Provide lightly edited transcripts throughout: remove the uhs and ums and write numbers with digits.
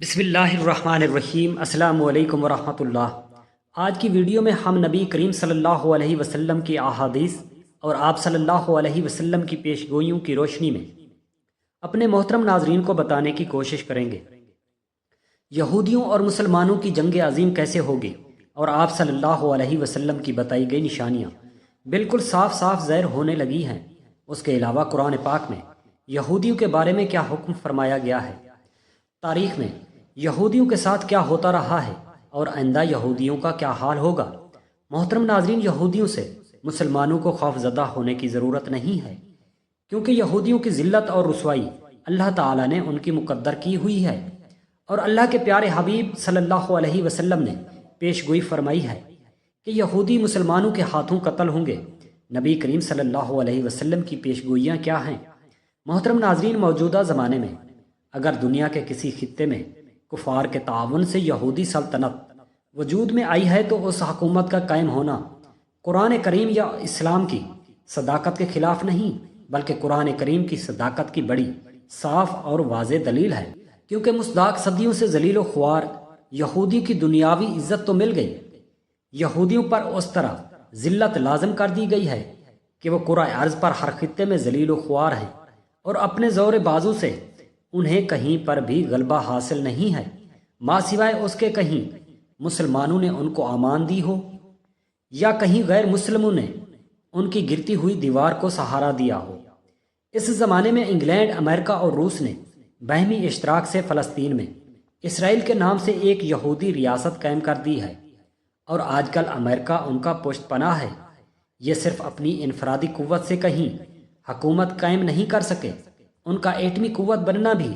بسم اللہ الرحمن الرحیم۔ السلام علیکم ورحمۃ اللہ۔ آج کی ویڈیو میں ہم نبی کریم صلی اللہ علیہ وسلم کی احادیث اور آپ صلی اللہ علیہ وسلم کی پیش گوئیوں کی روشنی میں اپنے محترم ناظرین کو بتانے کی کوشش کریں گے یہودیوں اور مسلمانوں کی جنگ عظیم کیسے ہوگی، اور آپ صلی اللہ علیہ وسلم کی بتائی گئی نشانیاں بالکل صاف صاف ظاہر ہونے لگی ہیں۔ اس کے علاوہ قرآن پاک میں یہودیوں کے بارے میں کیا حکم فرمایا گیا ہے، تاریخ میں یہودیوں کے ساتھ کیا ہوتا رہا ہے، اور آئندہ یہودیوں کا کیا حال ہوگا۔ محترم ناظرین، یہودیوں سے مسلمانوں کو خوف زدہ ہونے کی ضرورت نہیں ہے، کیونکہ یہودیوں کی ذلت اور رسوائی اللہ تعالیٰ نے ان کی مقدر کی ہوئی ہے، اور اللہ کے پیارے حبیب صلی اللہ علیہ وسلم نے پیش گوئی فرمائی ہے کہ یہودی مسلمانوں کے ہاتھوں قتل ہوں گے۔ نبی کریم صلی اللہ علیہ وسلم کی پیش گوئیاں کیا ہیں؟ محترم ناظرین، موجودہ زمانے میں اگر دنیا کے کسی خطے میں کفار کے تعاون سے یہودی سلطنت وجود میں آئی ہے تو اس حکومت کا قائم ہونا قرآن کریم یا اسلام کی صداقت کے خلاف نہیں، بلکہ قرآن کریم کی صداقت کی بڑی صاف اور واضح دلیل ہے، کیونکہ مصداق صدیوں سے ذلیل و خوار یہودی کی دنیاوی عزت تو مل گئی، یہودیوں پر اس طرح ذلت لازم کر دی گئی ہے کہ وہ کرۂ ارض پر ہر خطے میں ذلیل و خوار ہیں، اور اپنے زور بازو سے انہیں کہیں پر بھی غلبہ حاصل نہیں ہے، ماں سوائے اس کے کہیں مسلمانوں نے ان کو امان دی ہو یا کہیں غیر مسلموں نے ان کی گرتی ہوئی دیوار کو سہارا دیا ہو۔ اس زمانے میں انگلینڈ، امریکہ اور روس نے باہمی اشتراک سے فلسطین میں اسرائیل کے نام سے ایک یہودی ریاست قائم کر دی ہے، اور آج کل امریکہ ان کا پشت پناہ ہے۔ یہ صرف اپنی انفرادی قوت سے کہیں حکومت قائم نہیں کر سکے، ان کا ایٹمی قوت بننا بھی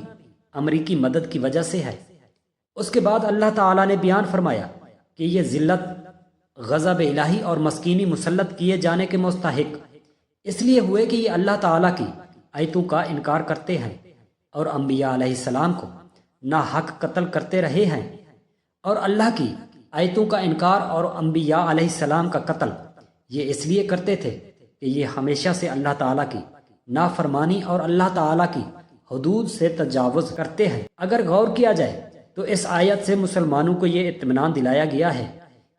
امریکی مدد کی وجہ سے ہے۔ اس کے بعد اللہ تعالیٰ نے بیان فرمایا کہ یہ ذلت غضب الہی اور مسکینی مسلط کیے جانے کے مستحق اس لیے ہوئے کہ یہ اللہ تعالیٰ کی آیتوں کا انکار کرتے ہیں اور انبیاء علیہ السلام کو ناحق قتل کرتے رہے ہیں، اور اللہ کی آیتوں کا انکار اور انبیاء علیہ السلام کا قتل یہ اس لیے کرتے تھے کہ یہ ہمیشہ سے اللہ تعالیٰ کی نافرمانی اور اللہ تعالیٰ کی حدود سے تجاوز کرتے ہیں۔ اگر غور کیا جائے تو اس آیت سے مسلمانوں کو یہ اطمینان دلایا گیا ہے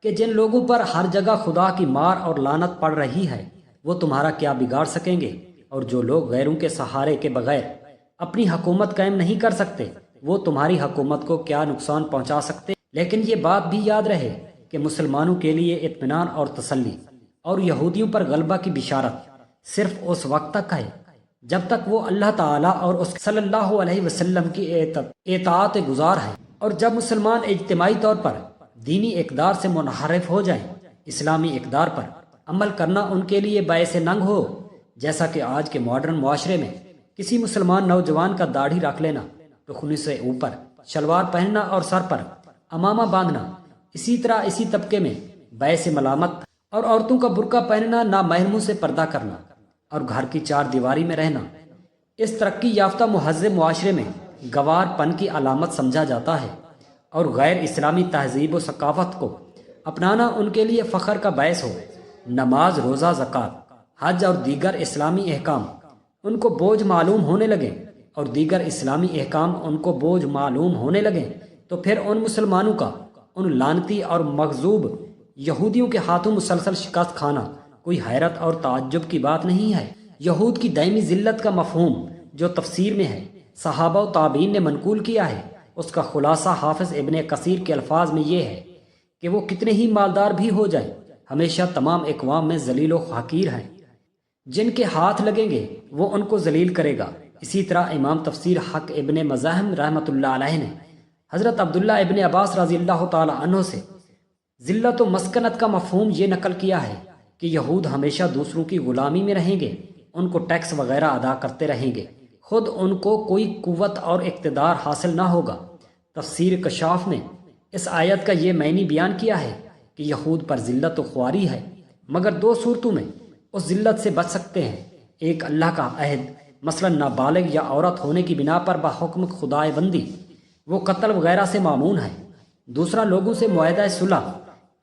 کہ جن لوگوں پر ہر جگہ خدا کی مار اور لعنت پڑ رہی ہے وہ تمہارا کیا بگاڑ سکیں گے، اور جو لوگ غیروں کے سہارے کے بغیر اپنی حکومت قائم نہیں کر سکتے وہ تمہاری حکومت کو کیا نقصان پہنچا سکتے۔ لیکن یہ بات بھی یاد رہے کہ مسلمانوں کے لیے اطمینان اور تسلی اور یہودیوں پر غلبہ کی بشارت صرف اس وقت تک ہے جب تک وہ اللہ تعالیٰ اور اس صلی اللہ علیہ وسلم کی اطاعت گزار ہے، اور جب مسلمان اجتماعی طور پر دینی اقدار سے منحرف ہو جائیں، اسلامی اقدار پر عمل کرنا ان کے لیے باعث ننگ ہو، جیسا کہ آج کے ماڈرن معاشرے میں کسی مسلمان نوجوان کا داڑھی رکھ لینا، ٹخنی سے اوپر شلوار پہننا اور سر پر امامہ باندھنا، اسی طرح اسی طبقے میں باعث ملامت، اور عورتوں کا برقع پہننا، نامحرموں سے پردہ کرنا اور گھر کی چار دیواری میں رہنا اس ترقی یافتہ مہذب معاشرے میں گوار پن کی علامت سمجھا جاتا ہے، اور غیر اسلامی تہذیب و ثقافت کو اپنانا ان کے لیے فخر کا باعث ہو۔ نماز، روزہ، زکوٰۃ، حج اور دیگر اسلامی احکام ان کو بوجھ معلوم ہونے لگیں، اور دیگر اسلامی احکام ان کو بوجھ معلوم ہونے لگیں تو پھر ان مسلمانوں کا ان لعنتی اور مغضوب یہودیوں کے ہاتھوں مسلسل شکست کھانا کوئی حیرت اور تعجب کی بات نہیں ہے۔ یہود کی دائمی ذلت کا مفہوم جو تفسیر میں ہے، صحابہ و تابعین نے منقول کیا ہے، اس کا خلاصہ حافظ ابن کثیر کے الفاظ میں یہ ہے کہ وہ کتنے ہی مالدار بھی ہو جائیں ہمیشہ تمام اقوام میں ذلیل و حقیر ہیں، جن کے ہاتھ لگیں گے وہ ان کو ذلیل کرے گا۔ اسی طرح امام تفسیر حق ابن مزاحم رحمۃ اللہ علیہ نے حضرت عبداللہ ابن عباس رضی اللہ تعالی عنہ سے ذلت و مسکنت کا مفہوم یہ نقل کیا ہے کہ یہود ہمیشہ دوسروں کی غلامی میں رہیں گے، ان کو ٹیکس وغیرہ ادا کرتے رہیں گے، خود ان کو کوئی قوت اور اقتدار حاصل نہ ہوگا۔ تفسیر کشاف میں اس آیت کا یہ معنی بیان کیا ہے کہ یہود پر ذلت و خواری ہے، مگر دو صورتوں میں اس ذلت سے بچ سکتے ہیں۔ ایک اللہ کا عہد، مثلا نابالغ یا عورت ہونے کی بنا پر بحکم خدائے بندی وہ قتل وغیرہ سے معمون ہے۔ دوسرا لوگوں سے معاہدہ صلح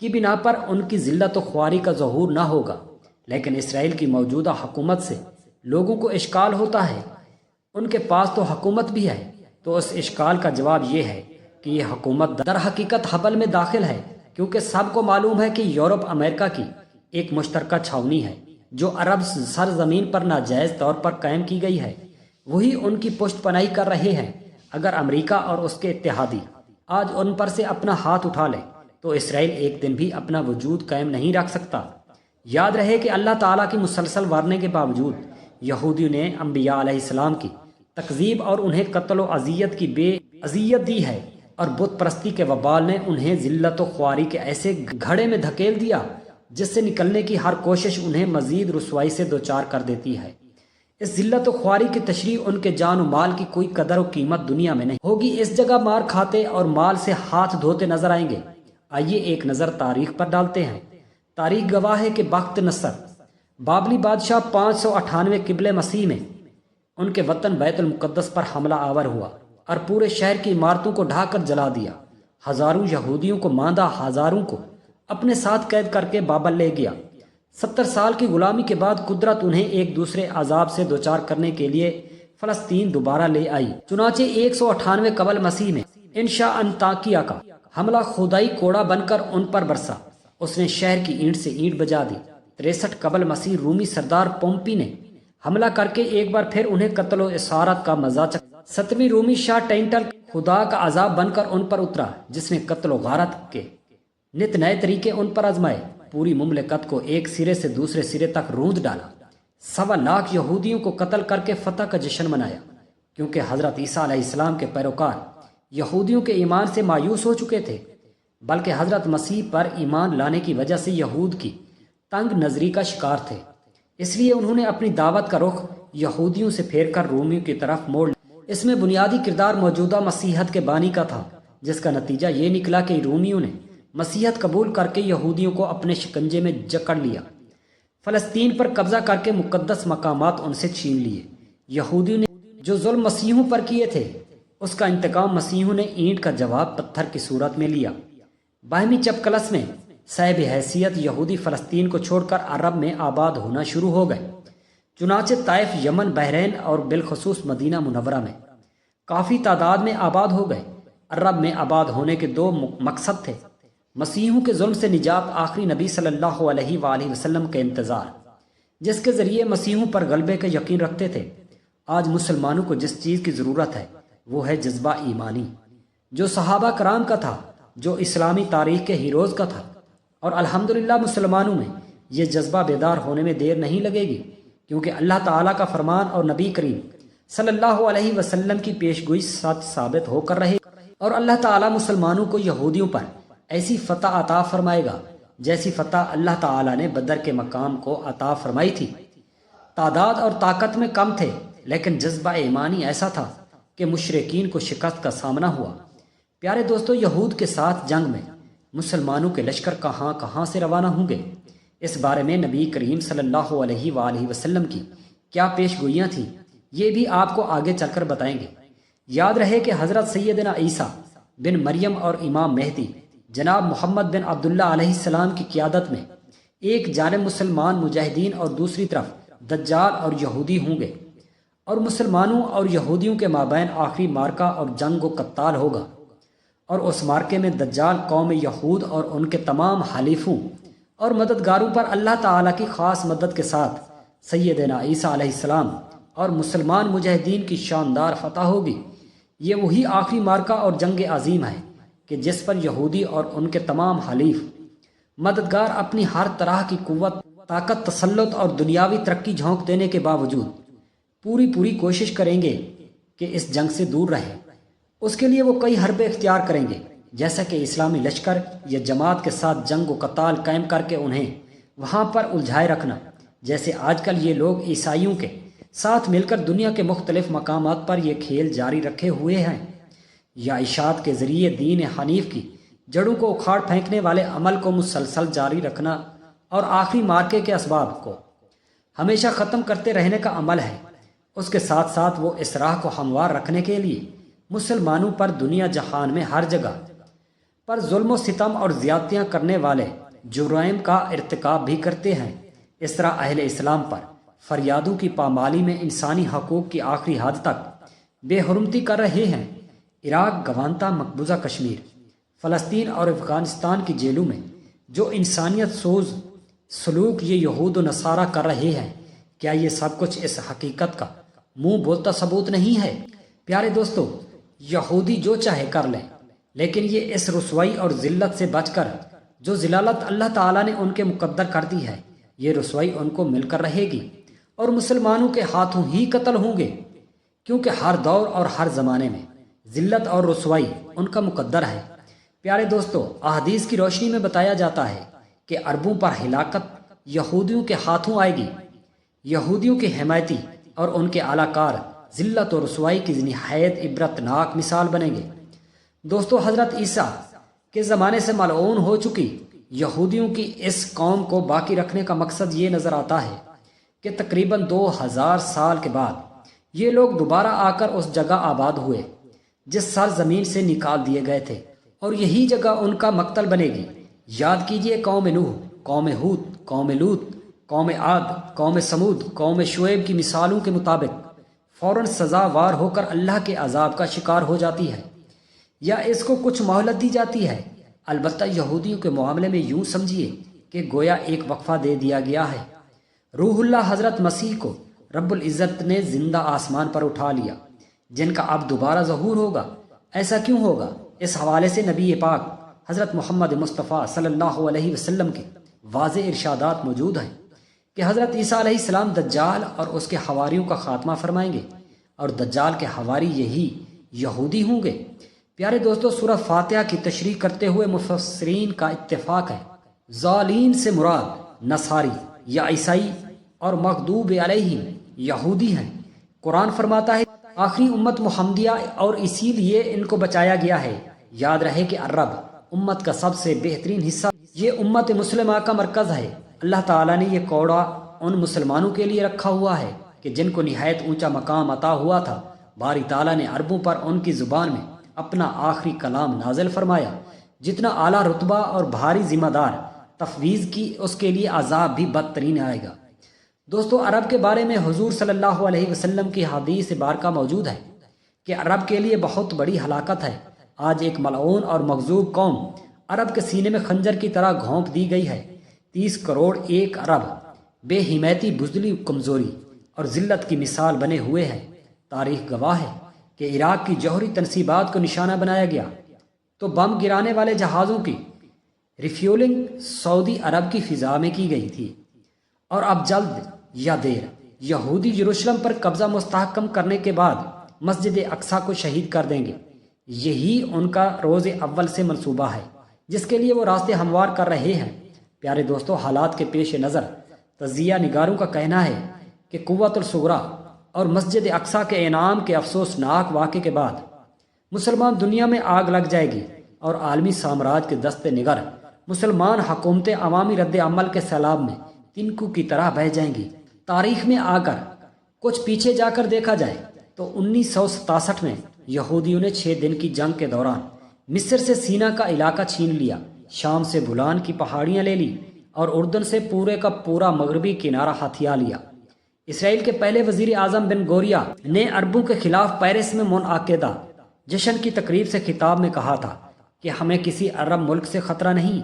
کی بنا پر ان کی ذلت و خواری کا ظہور نہ ہوگا۔ لیکن اسرائیل کی موجودہ حکومت سے لوگوں کو اشکال ہوتا ہے، ان کے پاس تو حکومت بھی ہے، تو اس اشکال کا جواب یہ ہے کہ یہ حکومت در حقیقت حبل میں داخل ہے، کیونکہ سب کو معلوم ہے کہ یورپ امریکہ کی ایک مشترکہ چھاونی ہے جو عرب سرزمین پر ناجائز طور پر قائم کی گئی ہے، وہی ان کی پشت پناہی کر رہے ہیں۔ اگر امریکہ اور اس کے اتحادی آج ان پر سے اپنا ہاتھ اٹھا لے تو اسرائیل ایک دن بھی اپنا وجود قائم نہیں رکھ سکتا۔ یاد رہے کہ اللہ تعالیٰ کی مسلسل وارنے کے باوجود یہودیوں نے انبیاء علیہ السلام کی تکذیب اور انہیں قتل و اذیت کی بے اذیت دی ہے، اور بت پرستی کے وبال نے انہیں ذلت و خواری کے ایسے گھڑے میں دھکیل دیا جس سے نکلنے کی ہر کوشش انہیں مزید رسوائی سے دوچار کر دیتی ہے۔ اس ذلت و خواری کی تشریح ان کے جان و مال کی کوئی قدر و قیمت دنیا میں نہیں ہوگی۔ اس جگہ مار کھاتے اور مال سے ہاتھ دھوتے نظر آئیں گے۔ آئیے ایک نظر تاریخ پر ڈالتے ہیں۔ تاریخ گواہ ہے کہ بخت نصر بابلی بادشاہ 598 قبل مسیح میں ان کے وطن بیت المقدس پر حملہ آور ہوا اور پورے شہر کی عمارتوں کو ڈھا کر جلا دیا۔ ہزاروں یہودیوں کو ماندہ ہزاروں کو اپنے ساتھ قید کر کے بابل لے گیا۔ 70 سال کی غلامی کے بعد قدرت انہیں ایک دوسرے عذاب سے دوچار کرنے کے لیے فلسطین دوبارہ لے آئی۔ چنانچہ 198 قبل مسیح میں انشا انطاکیہ کا حملہ خدائی کوڑا بن کر ان پر برسا۔ اس نے شہر کی اینٹ سے اینٹ بجا دی۔ 63 قبل مسیح رومی سردار پومپی نے حملہ کر کے ایک بار پھر انہیں قتل و اسارت کا مزہ چکھا۔ 7ویں رومی شاہ ٹینٹل خدا کا عذاب بن کر ان پر اترا، جس نے قتل و غارت کے نت نئے طریقے ان پر آزمائے، پوری مملکت کو ایک سرے سے دوسرے سرے تک روند ڈالا۔ 1.25 لاکھ یہودیوں کو قتل کر کے فتح کا جشن منایا، کیونکہ حضرت عیسیٰ علیہ السلام کے پیروکار یہودیوں کے ایمان سے مایوس ہو چکے تھے، بلکہ حضرت مسیح پر ایمان لانے کی وجہ سے یہود کی تنگ نظری کا شکار تھے۔ اس لیے انہوں نے اپنی دعوت کا رخ یہودیوں سے پھیر کر رومیوں کی طرف موڑ لیا۔ اس میں بنیادی کردار موجودہ مسیحیت کے بانی کا تھا، جس کا نتیجہ یہ نکلا کہ رومیوں نے مسیحیت قبول کر کے یہودیوں کو اپنے شکنجے میں جکڑ لیا، فلسطین پر قبضہ کر کے مقدس مقامات ان سے چھین لیے۔ یہودیوں نے جو ظلم مسیحوں پر کیے تھے، اس کا انتقام مسیحوں نے اینٹ کا جواب پتھر کی صورت میں لیا۔ باہمی چپکلس میں صاحب حیثیت یہودی فلسطین کو چھوڑ کر عرب میں آباد ہونا شروع ہو گئے۔ چنانچہ طائف، یمن، بحرین اور بالخصوص مدینہ منورہ میں کافی تعداد میں آباد ہو گئے۔ عرب میں آباد ہونے کے 2 مقصد تھے: مسیحوں کے ظلم سے نجات، آخری نبی صلی اللہ علیہ وآلہ وسلم کے انتظار، جس کے ذریعے مسیحوں پر غلبے کا یقین رکھتے تھے۔ آج مسلمانوں کو جس چیز کی ضرورت ہے وہ ہے جذبہ ایمانی، جو صحابہ کرام کا تھا، جو اسلامی تاریخ کے ہیروز کا تھا، اور الحمدللہ مسلمانوں میں یہ جذبہ بیدار ہونے میں دیر نہیں لگے گی، کیونکہ اللہ تعالیٰ کا فرمان اور نبی کریم صلی اللہ علیہ وسلم کی پیشگوئی سچ ثابت ہو کر رہے، اور اللہ تعالیٰ مسلمانوں کو یہودیوں پر ایسی فتح عطا فرمائے گا جیسی فتح اللہ تعالیٰ نے بدر کے مقام کو عطا فرمائی تھی۔ تعداد اور طاقت میں کم تھے، لیکن جذبہ ایمانی ایسا تھا کہ مشرکین کو شکست کا سامنا ہوا۔ پیارے دوستو، یہود کے ساتھ جنگ میں مسلمانوں کے لشکر کہاں کہاں سے روانہ ہوں گے، اس بارے میں نبی کریم صلی اللہ علیہ وآلہ وسلم کی کیا پیش گوئیاں تھیں، یہ بھی آپ کو آگے چل کر بتائیں گے۔ یاد رہے کہ حضرت سیدنا عیسیٰ بن مریم اور امام مہدی جناب محمد بن عبداللہ علیہ السلام کی قیادت میں ایک جانب مسلمان مجاہدین اور دوسری طرف دجال اور یہودی ہوں گے، اور مسلمانوں اور یہودیوں کے مابین آخری مارکہ اور جنگ و قتال ہوگا، اور اس مارکے میں دجال قوم یہود اور ان کے تمام حلیفوں اور مددگاروں پر اللہ تعالیٰ کی خاص مدد کے ساتھ سیدنا عیسیٰ علیہ السلام اور مسلمان مجاہدین کی شاندار فتح ہوگی۔ یہ وہی آخری مارکہ اور جنگ عظیم ہے کہ جس پر یہودی اور ان کے تمام حلیف مددگار اپنی ہر طرح کی قوت، طاقت، تسلط اور دنیاوی ترقی جھونک دینے کے باوجود پوری کوشش کریں گے کہ اس جنگ سے دور رہیں۔ اس کے لیے وہ کئی حربے اختیار کریں گے، جیسا کہ اسلامی لشکر یا جماعت کے ساتھ جنگ و قتال قائم کر کے انہیں وہاں پر الجھائے رکھنا، جیسے آج کل یہ لوگ عیسائیوں کے ساتھ مل کر دنیا کے مختلف مقامات پر یہ کھیل جاری رکھے ہوئے ہیں، یا اشاعت کے ذریعے دین حنیف کی جڑوں کو اکھاڑ پھینکنے والے عمل کو مسلسل جاری رکھنا اور آخری مارکے کے اسباب کو ہمیشہ ختم کرتے رہنے کا عمل ہے۔ اس کے ساتھ ساتھ وہ اس راہ کو ہموار رکھنے کے لیے مسلمانوں پر دنیا جہان میں ہر جگہ پر ظلم و ستم اور زیادتیاں کرنے والے جرائم کا ارتکاب بھی کرتے ہیں۔ اس طرح اہل اسلام پر فریادوں کی پامالی میں انسانی حقوق کی آخری حد تک بے حرمتی کر رہے ہیں۔ عراق، گوانتا، مقبوضہ کشمیر، فلسطین اور افغانستان کی جیلوں میں جو انسانیت سوز سلوک یہ یہود و نصارہ کر رہے ہیں، کیا یہ سب کچھ اس حقیقت کا منہ بولتا ثبوت نہیں ہے؟ پیارے دوستو، یہودی جو چاہے کر لیں، لیکن یہ اس رسوائی اور ذلت سے بچ کر جو ذلالت اللہ تعالیٰ نے ان کے مقدر کر دی ہے، یہ رسوائی ان کو مل کر رہے گی اور مسلمانوں کے ہاتھوں ہی قتل ہوں گے، کیونکہ ہر دور اور ہر زمانے میں ذلت اور رسوائی ان کا مقدر ہے۔ پیارے دوستو، احادیث کی روشنی میں بتایا جاتا ہے کہ عربوں پر ہلاکت یہودیوں کے ہاتھوں آئے گی۔ یہودیوں کے حمایتی اور ان کے اعلی کار ذلت و رسوائی کی نہایت عبرتناک مثال بنیں گے۔ دوستو، حضرت عیسیٰ کے زمانے سے ملعون ہو چکی یہودیوں کی اس قوم کو باقی رکھنے کا مقصد یہ نظر آتا ہے کہ تقریباً 2000 سال کے بعد یہ لوگ دوبارہ آ کر اس جگہ آباد ہوئے جس سرزمین سے نکال دیے گئے تھے، اور یہی جگہ ان کا مقتل بنے گی۔ یاد کیجئے قوم نوح، قوم ہود، قوم لوط، قوم عاد، قوم سمود، قوم شعیب کی مثالوں کے مطابق فوراً سزاوار ہو کر اللہ کے عذاب کا شکار ہو جاتی ہے، یا اس کو کچھ مہلت دی جاتی ہے۔ البتہ یہودیوں کے معاملے میں یوں سمجھیے کہ گویا ایک وقفہ دے دیا گیا ہے۔ روح اللہ حضرت مسیح کو رب العزت نے زندہ آسمان پر اٹھا لیا، جن کا اب دوبارہ ظہور ہوگا۔ ایسا کیوں ہوگا؟ اس حوالے سے نبی پاک حضرت محمد مصطفیٰ صلی اللہ علیہ وسلم کے واضح ارشادات موجود ہیں کہ حضرت عیسیٰ علیہ السلام دجال اور اس کے حواریوں کا خاتمہ فرمائیں گے، اور دجال کے حواری یہی یہودی ہوں گے۔ پیارے دوستو، سورہ فاتحہ کی تشریح کرتے ہوئے مفسرین کا اتفاق ہے، ضالین سے مراد نصاری یا عیسائی اور مغضوب علیہم یہودی ہیں۔ قرآن فرماتا ہے آخری امت محمدیہ اور اسی لیے ان کو بچایا گیا ہے۔ یاد رہے کہ عرب امت کا سب سے بہترین حصہ یہ امت مسلمہ کا مرکز ہے۔ اللہ تعالیٰ نے یہ کوڑا ان مسلمانوں کے لیے رکھا ہوا ہے کہ جن کو نہایت اونچا مقام عطا ہوا تھا۔ باری تعالیٰ نے عربوں پر ان کی زبان میں اپنا آخری کلام نازل فرمایا۔ جتنا اعلیٰ رتبہ اور بھاری ذمہ دار تفویض کی، اس کے لیے عذاب بھی بدترین آئے گا۔ دوستو، عرب کے بارے میں حضور صلی اللہ علیہ وسلم کی حدیث بارکہ موجود ہے کہ عرب کے لیے بہت بڑی ہلاکت ہے۔ آج ایک ملعون اور مغضوب قوم عرب کے سینے میں خنجر کی طرح گھونپ دی گئی ہے۔ 30 کروڑ ایک عرب بے حمایتی، بزدلی، کمزوری اور ذلت کی مثال بنے ہوئے ہیں۔ تاریخ گواہ ہے کہ عراق کی جوہری تنصیبات کو نشانہ بنایا گیا تو بم گرانے والے جہازوں کی ریفیولنگ سعودی عرب کی فضا میں کی گئی تھی، اور اب جلد یا دیر یہودی یروشلم پر قبضہ مستحکم کرنے کے بعد مسجد اقصیٰ کو شہید کر دیں گے۔ یہی ان کا روز اول سے منصوبہ ہے جس کے لیے وہ راستے ہموار کر رہے ہیں۔ پیارے دوستو، حالات کے پیش نظر تجزیہ نگاروں کا کہنا ہے کہ قوت الصغریٰ اور مسجد اقصیٰ کے انعام کے افسوسناک واقعے کے بعد مسلمان دنیا میں آگ لگ جائے گی، اور عالمی سامراج کے دست نگر مسلمان حکومتیں عوامی رد عمل کے سیلاب میں تنکو کی طرح بہہ جائیں گی۔ تاریخ میں آ کر کچھ پیچھے جا کر دیکھا جائے تو 1967 میں یہودیوں نے 6 دن کی جنگ کے دوران مصر سے سینا کا علاقہ چھین لیا، شام سے بولان کی پہاڑیاں لے لی، اور اردن سے پورے کا پورا مغربی کنارہ ہتھیا لیا۔ اسرائیل کے پہلے وزیر اعظم بن گوریا نے عربوں کے خلاف پیرس میں منعقدہ جشن کی تقریب سے خطاب میں کہا تھا کہ ہمیں کسی عرب ملک سے خطرہ نہیں،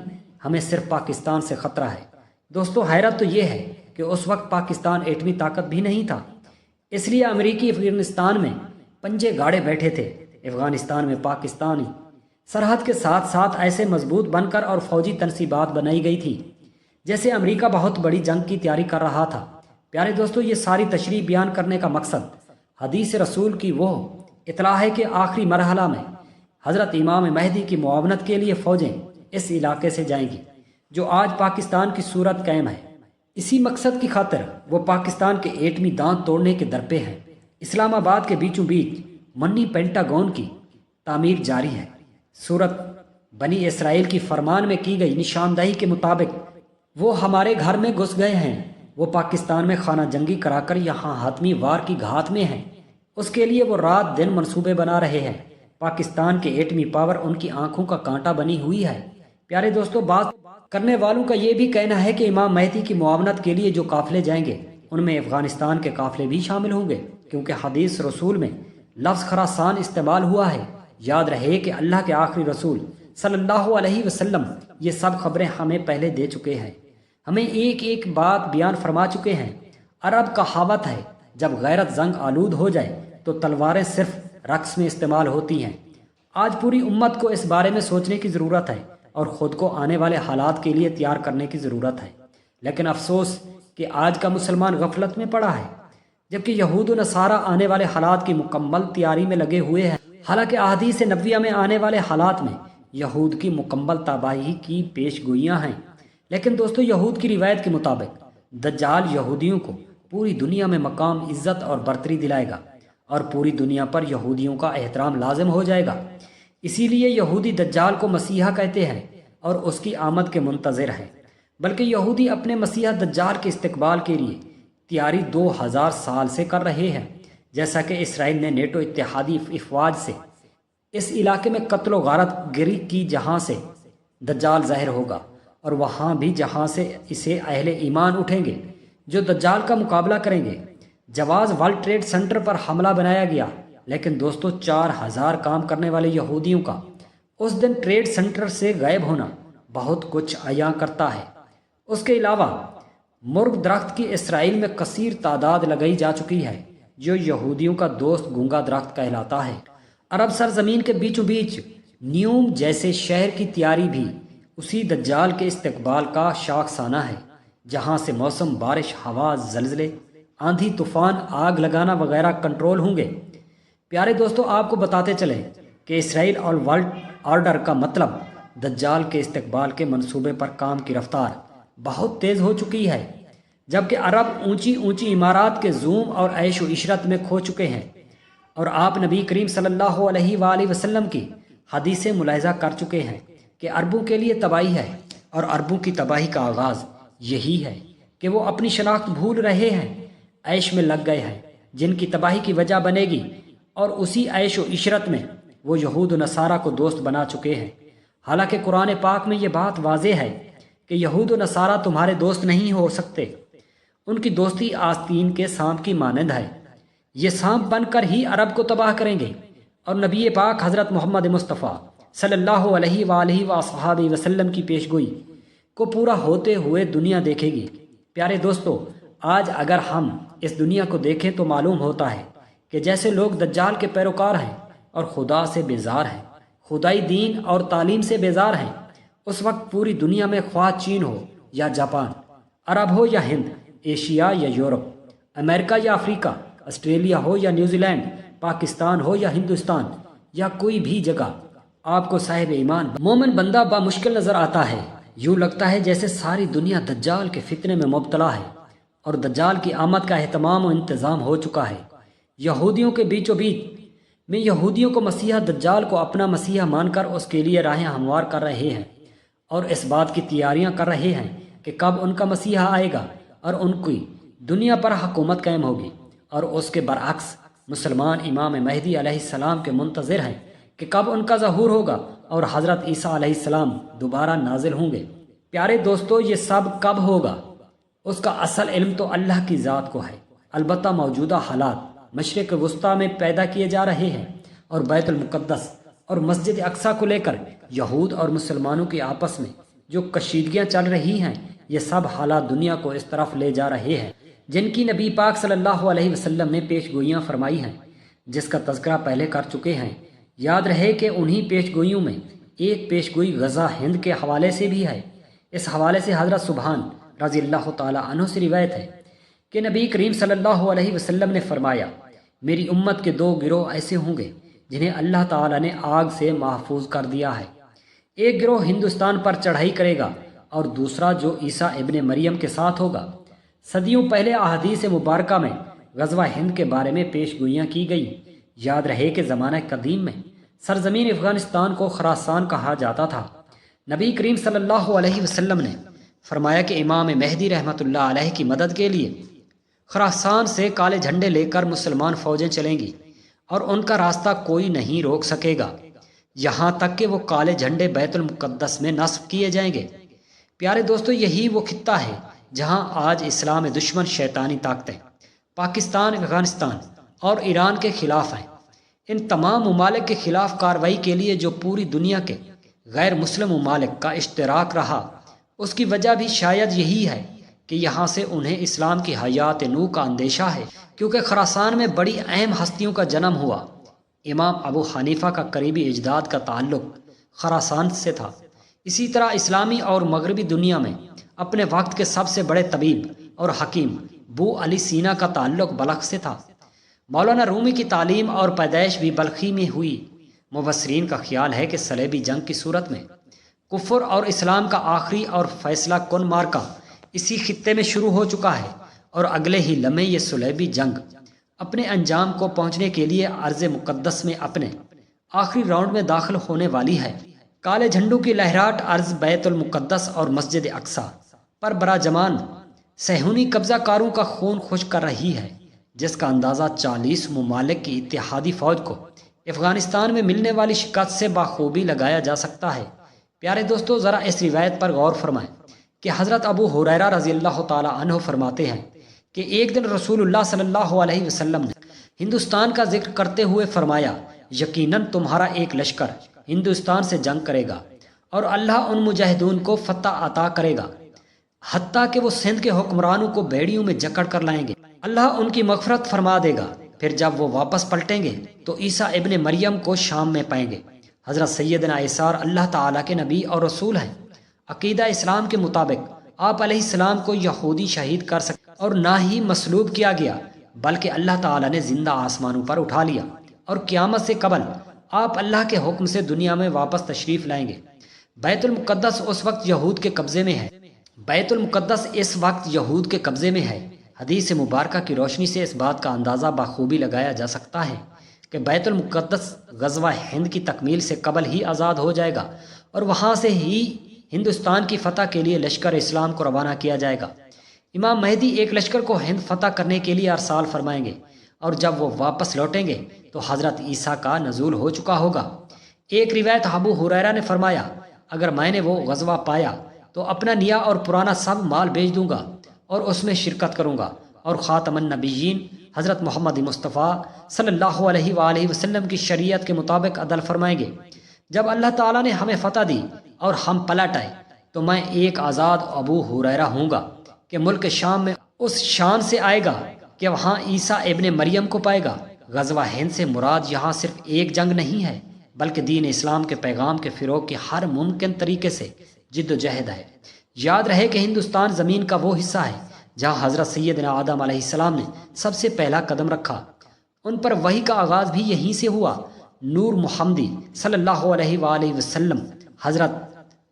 ہمیں صرف پاکستان سے خطرہ ہے۔ دوستو، حیرت تو یہ ہے کہ اس وقت پاکستان ایٹمی طاقت بھی نہیں تھا، اس لیے امریکی افغانستان میں پنجے گاڑے بیٹھے تھے۔ افغانستان میں پاکستانی سرحد کے ساتھ ساتھ ایسے مضبوط بن کر اور فوجی تنصیبات بنائی گئی تھی جیسے امریکہ بہت بڑی جنگ کی تیاری کر رہا تھا۔ پیارے دوستو، یہ ساری تشریح بیان کرنے کا مقصد حدیث رسول کی وہ اطلاع ہے کہ آخری مرحلہ میں حضرت امام مہدی کی معاونت کے لیے فوجیں اس علاقے سے جائیں گی جو آج پاکستان کی صورت قائم ہے۔ اسی مقصد کی خاطر وہ پاکستان کے ایٹمی دانت توڑنے کے درپے ہیں۔ اسلام آباد کے بیچوں بیچ منی پینٹاگون کی تعمیر جاری ہے۔ صورت بنی اسرائیل کی فرمان میں کی گئی نشاندہی کے مطابق وہ ہمارے گھر میں گھس گئے ہیں۔ وہ پاکستان میں خانہ جنگی کرا کر یہاں حتمی وار کی گھات میں ہیں۔ اس کے لیے وہ رات دن منصوبے بنا رہے ہیں۔ پاکستان کے ایٹمی پاور ان کی آنکھوں کا کانٹا بنی ہوئی ہے۔ پیارے دوستو، بات کرنے والوں کا یہ بھی کہنا ہے کہ امام مہدی کی معاونت کے لیے جو قافلے جائیں گے ان میں افغانستان کے قافلے بھی شامل ہوں گے، کیونکہ حدیث رسول میں لفظ خراسان استعمال ہوا ہے یاد رہے کہ اللہ کے آخری رسول صلی اللہ علیہ وسلم یہ سب خبریں ہمیں پہلے دے چکے ہیں، ہمیں ایک ایک بات بیان فرما چکے ہیں۔ عرب کہاوت ہے، جب غیرت زنگ آلود ہو جائے تو تلواریں صرف رقص میں استعمال ہوتی ہیں۔ آج پوری امت کو اس بارے میں سوچنے کی ضرورت ہے اور خود کو آنے والے حالات کے لیے تیار کرنے کی ضرورت ہے، لیکن افسوس کہ آج کا مسلمان غفلت میں پڑا ہے، جبکہ یہود و نصارہ آنے والے حالات کی مکمل تیاری میں لگے ہوئے ہیں۔ حالانکہ احادیث نبویہ میں آنے والے حالات میں یہود کی مکمل تباہی کی پیش گوئیاں ہیں، لیکن دوستو یہود کی روایت کے مطابق دجال یہودیوں کو پوری دنیا میں مقام، عزت اور برتری دلائے گا اور پوری دنیا پر یہودیوں کا احترام لازم ہو جائے گا۔ اسی لیے یہودی دجال کو مسیحا کہتے ہیں اور اس کی آمد کے منتظر ہیں، بلکہ یہودی اپنے مسیحا دجال کے استقبال کے لیے تیاری 2000 سال سے کر رہے ہیں، جیسا کہ اسرائیل نے نیٹو اتحادی افواج سے اس علاقے میں قتل و غارت گری کی، جہاں سے دجال ظاہر ہوگا، اور وہاں بھی جہاں سے اسے اہل ایمان اٹھیں گے جو دجال کا مقابلہ کریں گے۔ جواز ورلڈ ٹریڈ سینٹر پر حملہ بنایا گیا، لیکن دوستو 4000 کام کرنے والے یہودیوں کا اس دن ٹریڈ سینٹر سے غائب ہونا بہت کچھ عیاں کرتا ہے۔ اس کے علاوہ مرگ درخت کی اسرائیل میں کثیر تعداد لگائی جا چکی ہے، جو یہودیوں کا دوست گونگا درخت کہلاتا ہے۔ عرب سرزمین کے بیچوں بیچ نیوم جیسے شہر کی تیاری بھی اسی دجال کے استقبال کا شاخسانہ ہے، جہاں سے موسم، بارش، ہوا، زلزلے، آندھی، طوفان، آگ لگانا وغیرہ کنٹرول ہوں گے۔ پیارے دوستو، آپ کو بتاتے چلیں کہ اسرائیل اور ورلڈ آرڈر کا مطلب دجال کے استقبال کے منصوبے پر کام کی رفتار بہت تیز ہو چکی ہے، جبکہ عرب اونچی اونچی عمارات کے زوم اور عیش و عشرت میں کھو چکے ہیں، اور آپ نبی کریم صلی اللہ علیہ وآلہ وسلم کی حدیثیں ملاحظہ کر چکے ہیں کہ عربوں کے لیے تباہی ہے، اور عربوں کی تباہی کا آغاز یہی ہے کہ وہ اپنی شناخت بھول رہے ہیں، عیش میں لگ گئے ہیں، جن کی تباہی کی وجہ بنے گی، اور اسی عیش و عشرت میں وہ یہود و نصارہ کو دوست بنا چکے ہیں۔ حالانکہ قرآن پاک میں یہ بات واضح ہے کہ یہود و نصارہ تمہارے دوست نہیں ہو سکتے، ان کی دوستی آستین کے سانپ کی مانند ہے، یہ سانپ بن کر ہی عرب کو تباہ کریں گے، اور نبی پاک حضرت محمد مصطفیٰ صلی اللہ علیہ وآلہ وصحبہ وسلم کی پیشگوئی کو پورا ہوتے ہوئے دنیا دیکھے گی۔ پیارے دوستو، آج اگر ہم اس دنیا کو دیکھیں تو معلوم ہوتا ہے کہ جیسے لوگ دجال کے پیروکار ہیں اور خدا سے بیزار ہیں، خدائی دین اور تعلیم سے بیزار ہیں، اس وقت پوری دنیا میں خواہ چین ہو یا جاپان، عرب ہو یا ہند، ایشیا یا یورپ، امریکہ یا افریقہ، آسٹریلیا ہو یا نیوزی لینڈ، پاکستان ہو یا ہندوستان یا کوئی بھی جگہ، آپ کو صاحب ایمان مومن بندہ بامشکل نظر آتا ہے۔ یوں لگتا ہے جیسے ساری دنیا دجال کے فتنے میں مبتلا ہے اور دجال کی آمد کا اہتمام و انتظام ہو چکا ہے۔ یہودیوں کے بیچوں بیچ میں یہودیوں کو مسیحا دجال کو اپنا مسیحا مان کر اس کے لیے راہیں ہموار کر رہے ہیں، اور اس بات کی تیاریاں کر رہے ہیں کہ کب ان کا مسیحا آئے گا اور ان کی دنیا پر حکومت قائم ہوگی، اور اس کے برعکس مسلمان امام مہدی علیہ السلام کے منتظر ہیں کہ کب ان کا ظہور ہوگا اور حضرت عیسیٰ علیہ السلام دوبارہ نازل ہوں گے۔ پیارے دوستو، یہ سب کب ہوگا اس کا اصل علم تو اللہ کی ذات کو ہے، البتہ موجودہ حالات مشرق وسطیٰ میں پیدا کیے جا رہے ہیں، اور بیت المقدس اور مسجد اقصیٰ کو لے کر یہود اور مسلمانوں کی آپس میں جو کشیدگیاں چل رہی ہیں، یہ سب حالات دنیا کو اس طرف لے جا رہے ہیں جن کی نبی پاک صلی اللہ علیہ وسلم نے پیش گوئیاں فرمائی ہیں، جس کا تذکرہ پہلے کر چکے ہیں۔ یاد رہے کہ انہی پیش گوئیوں میں ایک پیش گوئی غزہ ہند کے حوالے سے بھی ہے۔ اس حوالے سے حضرت سبحان رضی اللہ تعالی عنہ سے روایت ہے کہ نبی کریم صلی اللہ علیہ وسلم نے فرمایا، میری امت کے 2 گروہ ایسے ہوں گے جنہیں اللہ تعالی نے آگ سے محفوظ کر دیا ہے۔ ایک گروہ ہندوستان پر چڑھائی کرے گا اور دوسرا جو عیسیٰ ابن مریم کے ساتھ ہوگا۔ صدیوں پہلے احادیث مبارکہ میں غزوہ ہند کے بارے میں پیش گوئیاں کی گئی۔ یاد رہے کہ زمانہ قدیم میں سرزمین افغانستان کو خراسان کہا جاتا تھا۔ نبی کریم صلی اللہ علیہ وسلم نے فرمایا کہ امام مہدی رحمۃ اللہ علیہ کی مدد کے لیے خراسان سے کالے جھنڈے لے کر مسلمان فوجیں چلیں گی، اور ان کا راستہ کوئی نہیں روک سکے گا، یہاں تک کہ وہ کالے جھنڈے بیت المقدس میں نصب کیے جائیں گے۔ پیارے دوستو، یہی وہ خطہ ہے جہاں آج اسلام دشمن شیطانی طاقتیں پاکستان، افغانستان اور ایران کے خلاف ہیں۔ ان تمام ممالک کے خلاف کارروائی کے لیے جو پوری دنیا کے غیر مسلم ممالک کا اشتراک رہا، اس کی وجہ بھی شاید یہی ہے کہ یہاں سے انہیں اسلام کی حیات نو کا اندیشہ ہے، کیونکہ خراسان میں بڑی اہم ہستیوں کا جنم ہوا۔ امام ابو حنیفہ کا قریبی اجداد کا تعلق خراسان سے تھا۔ اسی طرح اسلامی اور مغربی دنیا میں اپنے وقت کے سب سے بڑے طبیب اور حکیم بو علی سینا کا تعلق بلخ سے تھا۔ مولانا رومی کی تعلیم اور پیدائش بھی بلخی میں ہوئی۔ مبصرین کا خیال ہے کہ صلیبی جنگ کی صورت میں کفر اور اسلام کا آخری اور فیصلہ کن معرکہ اسی خطے میں شروع ہو چکا ہے، اور اگلے ہی لمحے یہ صلیبی جنگ اپنے انجام کو پہنچنے کے لیے ارض مقدس میں اپنے آخری راؤنڈ میں داخل ہونے والی ہے۔ کالے جھنڈوں کی لہراٹ ارض بیت المقدس اور مسجد اقصی پر براجمان صہیونی قبضہ کاروں کا خون خشک کر رہی ہے، جس کا اندازہ 40 ممالک کی اتحادی فوج کو افغانستان میں ملنے والی شکست سے بخوبی لگایا جا سکتا ہے۔ پیارے دوستو، ذرا اس روایت پر غور فرمائیں کہ حضرت ابو ہریرہ رضی اللہ تعالی عنہ فرماتے ہیں کہ ایک دن رسول اللہ صلی اللہ علیہ وسلم نے ہندوستان کا ذکر کرتے ہوئے فرمایا، یقیناً تمہارا ایک لشکر ہندوستان سے جنگ کرے گا اور اللہ ان مجاہدون کو فتح عطا کرے گا، حتیٰ کہ وہ سندھ کے حکمرانوں کو بیڑیوں میں جکڑ کر لائیں گے۔ اللہ ان کی مغفرت فرما دے گا۔ پھر جب وہ واپس پلٹیں گے تو عیسیٰ ابن مریم کو شام میں پائیں گے۔ حضرت سیدنا عیسیٰ اللہ تعالیٰ کے نبی اور رسول ہیں۔ عقیدہ اسلام کے مطابق آپ علیہ السلام کو یہودی شہید کر سکتے اور نہ ہی مصلوب کیا گیا، بلکہ اللہ تعالیٰ نے زندہ آسمانوں پر اٹھا لیا، اور قیامت سے قبل آپ اللہ کے حکم سے دنیا میں واپس تشریف لائیں گے۔ بیت المقدس اس وقت یہود کے قبضے میں ہے۔ بیت المقدس اس وقت یہود کے قبضے میں ہے۔ حدیث مبارکہ کی روشنی سے اس بات کا اندازہ بخوبی لگایا جا سکتا ہے کہ بیت المقدس غزوہ ہند کی تکمیل سے قبل ہی آزاد ہو جائے گا، اور وہاں سے ہی ہندوستان کی فتح کے لیے لشکر اسلام کو روانہ کیا جائے گا۔ امام مہدی ایک لشکر کو ہند فتح کرنے کے لیے ارسال فرمائیں گے، اور جب وہ واپس لوٹیں گے تو حضرت عیسیٰ کا نزول ہو چکا ہوگا۔ ایک روایت ابو ہریرہ نے فرمایا، اگر میں نے وہ غزوہ پایا تو اپنا نیا اور پرانا سب مال بیچ دوں گا اور اس میں شرکت کروں گا، اور خاتم النبیین حضرت محمد مصطفیٰ صلی اللہ علیہ وآلہ وسلم کی شریعت کے مطابق عدل فرمائیں گے۔ جب اللہ تعالیٰ نے ہمیں فتح دی اور ہم پلٹ آئے تو میں ایک آزاد ابو ہریرہ ہوں گا کہ ملک شام میں اس شان سے آئے گا کہ وہاں عیسیٰ ابن مریم کو پائے گا۔ غزوہ ہند سے مراد یہاں صرف ایک جنگ نہیں ہے، بلکہ دین اسلام کے پیغام کے فروغ کی ہر ممکن طریقے سے جد و جہد ہے۔ یاد رہے کہ ہندوستان زمین کا وہ حصہ ہے جہاں حضرت سیدنا آدم علیہ السلام نے سب سے پہلا قدم رکھا۔ ان پر وحی کا آغاز بھی یہیں سے ہوا۔ نور محمدی صلی اللہ علیہ وآلہ وسلم حضرت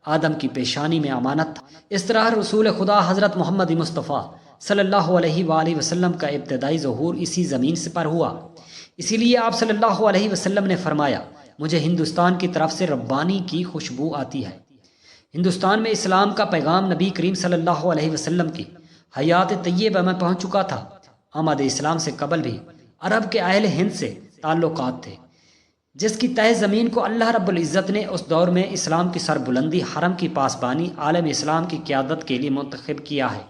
آدم کی پیشانی میں امانت تھا۔ اس طرح رسول خدا حضرت محمد مصطفیٰ صلی اللہ علیہ وآلہ وسلم کا ابتدائی ظہور اسی زمین سے پر ہوا۔ اسی لیے آپ صلی اللہ علیہ وسلم نے فرمایا، مجھے ہندوستان کی طرف سے ربانی کی خوشبو آتی ہے۔ ہندوستان میں اسلام کا پیغام نبی کریم صلی اللہ علیہ وسلم کی حیات طیبہ میں پہنچ چکا تھا۔ آمد اسلام سے قبل بھی عرب کے اہل ہند سے تعلقات تھے، جس کی تہ زمین کو اللہ رب العزت نے اس دور میں اسلام کی سربلندی، حرم کی پاسبانی، عالم اسلام کی قیادت کے لیے منتخب کیا ہے۔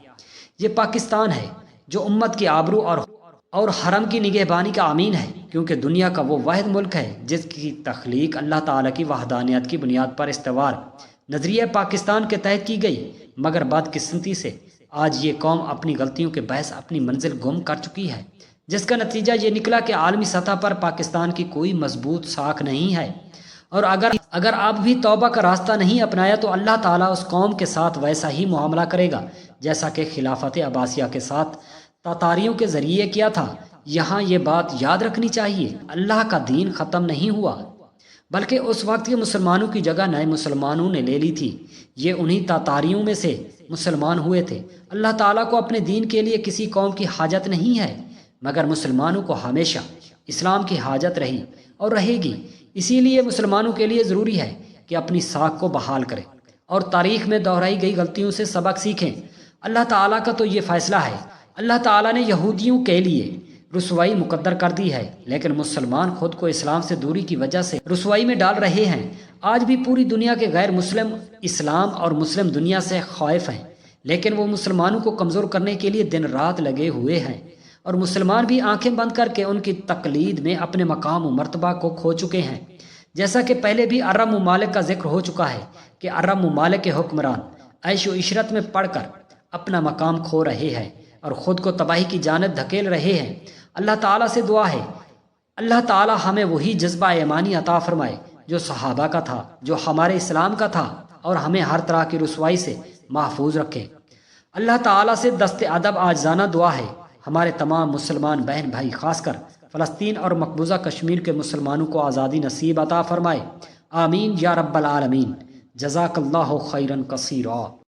یہ پاکستان ہے جو امت کی آبرو اور حرم کی نگہبانی کا امین ہے، کیونکہ دنیا کا وہ واحد ملک ہے جس کی تخلیق اللہ تعالیٰ کی وحدانیت کی بنیاد پر استوار نظریہ پاکستان کے تحت کی گئی، مگر بدقسمتی سے آج یہ قوم اپنی غلطیوں کے باعث اپنی منزل گم کر چکی ہے، جس کا نتیجہ یہ نکلا کہ عالمی سطح پر پاکستان کی کوئی مضبوط ساکھ نہیں ہے، اور اگر اب بھی توبہ کا راستہ نہیں اپنایا تو اللہ تعالیٰ اس قوم کے ساتھ ویسا ہی معاملہ کرے گا جیسا کہ خلافت عباسیہ کے ساتھ تاتاریوں کے ذریعے کیا تھا۔ یہاں یہ بات یاد رکھنی چاہیے، اللہ کا دین ختم نہیں ہوا، بلکہ اس وقت کے مسلمانوں کی جگہ نئے مسلمانوں نے لے لی تھی۔ یہ انہی تاتاریوں میں سے مسلمان ہوئے تھے۔ اللہ تعالیٰ کو اپنے دین کے لیے کسی قوم کی حاجت نہیں ہے، مگر مسلمانوں کو ہمیشہ اسلام کی حاجت رہی اور رہے گی۔ اسی لیے مسلمانوں کے لیے ضروری ہے کہ اپنی ساکھ کو بحال کریں اور تاریخ میں دہرائی گئی غلطیوں سے سبق سیکھیں۔ اللہ تعالیٰ کا تو یہ فیصلہ ہے۔ اللہ تعالیٰ نے یہودیوں کے لیے رسوائی مقدر کر دی ہے، لیکن مسلمان خود کو اسلام سے دوری کی وجہ سے رسوائی میں ڈال رہے ہیں۔ آج بھی پوری دنیا کے غیر مسلم اسلام اور مسلم دنیا سے خائف ہیں، لیکن وہ مسلمانوں کو کمزور کرنے کے لیے دن رات لگے ہوئے ہیں اور مسلمان بھی آنکھیں بند کر کے ان کی تقلید میں اپنے مقام و مرتبہ کو کھو چکے ہیں۔ جیسا کہ پہلے بھی عرب ممالک کا ذکر ہو چکا ہے کہ عرب ممالک کے حکمران عیش و عشرت میں پڑھ کر اپنا مقام کھو رہے ہیں اور خود کو تباہی کی جانب دھکیل رہے ہیں۔ اللہ تعالیٰ سے دعا ہے اللہ تعالیٰ ہمیں وہی جذبہ ایمانی عطا فرمائے جو صحابہ کا تھا، جو ہمارے اسلام کا تھا، اور ہمیں ہر طرح کی رسوائی سے محفوظ رکھے۔ اللہ تعالیٰ سے دست ادب عاجزانہ دعا ہے ہمارے تمام مسلمان بہن بھائی، خاص کر فلسطین اور مقبوضہ کشمیر کے مسلمانوں کو آزادی نصیب عطا فرمائے۔ آمین یا رب العالمین۔ جزاک اللہ خیرا کثیرا۔